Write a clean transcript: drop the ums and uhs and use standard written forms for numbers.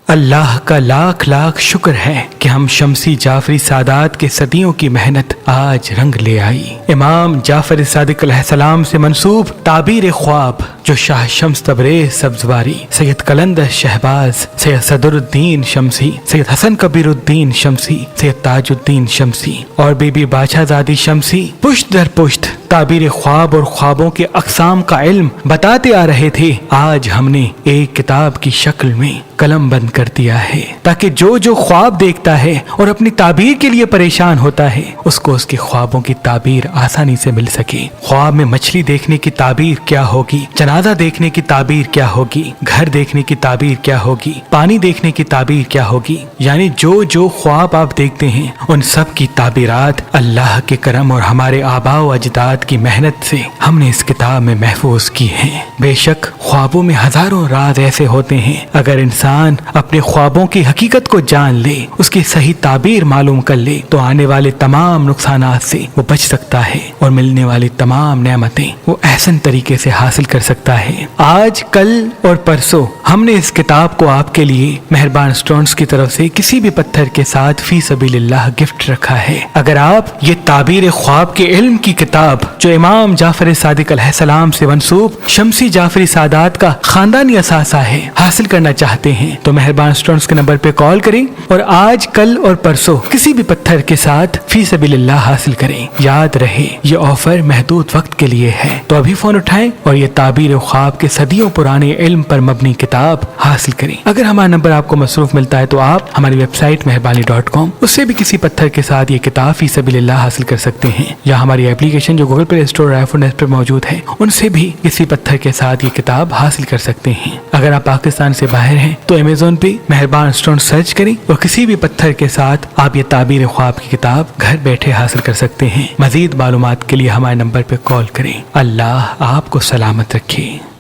اللہ کا لاکھ لاکھ شکر ہے کہ ہم شمسی جعفری سادات کے صدیوں کی محنت آج رنگ لے آئی۔ امام جعفر صادق علیہ السلام سے منسوب تعبیر خواب جو شاہ شمس تبریز سبزواری، سید قلندر شہباز، سید صدر الدین شمسی، سید حسن کبیر الدین شمسی، سید تاج الدین شمسی اور بی بی بادشاہ زادی شمسی پشت در پشت تعبیر خواب اور خوابوں کے اقسام کا علم بتاتے آ رہے تھے۔ آج ہم نے ایک کتاب کی شکل میں قلم بند کر دیا ہے تاکہ جو خواب دیکھتا ہے اور اپنی تعبیر کے لیے پریشان ہوتا ہے اس کو اس کے خوابوں کی تعبیر آسانی سے مل سکے۔ خواب میں مچھلی دیکھنے کی تعبیر کیا ہوگی، جنازہ دیکھنے کی تعبیر کیا ہوگی، گھر دیکھنے کی تعبیر کیا ہوگی، پانی دیکھنے کی تعبیر کیا ہوگی، یعنی جو خواب آپ دیکھتے ہیں ان سب کی تعبیرات اللہ کے کرم اور ہمارے آباء و اجداد کی محنت سے ہم نے اس کتاب میں محفوظ کی ہیں۔ بے شک خوابوں میں ہزاروں راز ایسے ہوتے ہیں، اگر انسان اپنے خوابوں کی حقیقت کو جان لے، اس کی صحیح تعبیر معلوم کر لے تو آنے والے تمام نقصانات سے وہ بچ سکتا ہے اور ملنے والی تمام نعمتیں وہ احسن طریقے سے حاصل کر سکتا ہے۔ آج، کل اور پرسوں ہم نے اس کتاب کو آپ کے لیے مہربان اسٹونز کی طرف سے کسی بھی پتھر کے ساتھ فی سبیل اللہ گفٹ رکھا ہے۔ اگر آپ یہ تعبیر خواب کے علم کی کتاب جو امام جعفر صادق علیہ السلام سے منسوب شمسی جعفری سادات کا خاندانی اثاثہ ہے حاصل کرنا چاہتے ہیں تو مہربان اسٹونز کے نمبر پہ کال کریں اور آج، کل اور پرسوں کسی بھی پتھر کے ساتھ فی سبیل اللہ حاصل کریں۔ یاد رہے یہ آفر محدود وقت کے لیے ہے، تو ابھی فون اٹھائیں اور یہ تعبیر خواب کے صدیوں پرانے علم پر مبنی کتاب حاصل کریں۔ اگر ہمارا نمبر آپ کو مصروف ملتا ہے تو آپ ہماری ویب سائٹ مہربانی.com اس سے بھی کسی پتھر کے ساتھ یہ کتاب فی سبیل اللہ حاصل کر سکتے ہیں، یا ہماری ایپلیکیشن جو گوگل پلے اسٹور اور آئی فون ایپ پر موجود ہے ان سے بھی کسی پتھر کے ساتھ یہ کتاب حاصل کر سکتے ہیں۔ اگر آپ پاکستان سے باہر ہیں تو امیزون پہ مہربان اسٹون سرچ کریں اور کسی بھی پتھر کے ساتھ آپ یہ تعبیر خواب کی کتاب گھر بیٹھے حاصل کر سکتے ہیں۔ مزید معلومات کے لیے ہمارے نمبر پہ کال کریں۔ اللہ آپ کو سلامت رکھے۔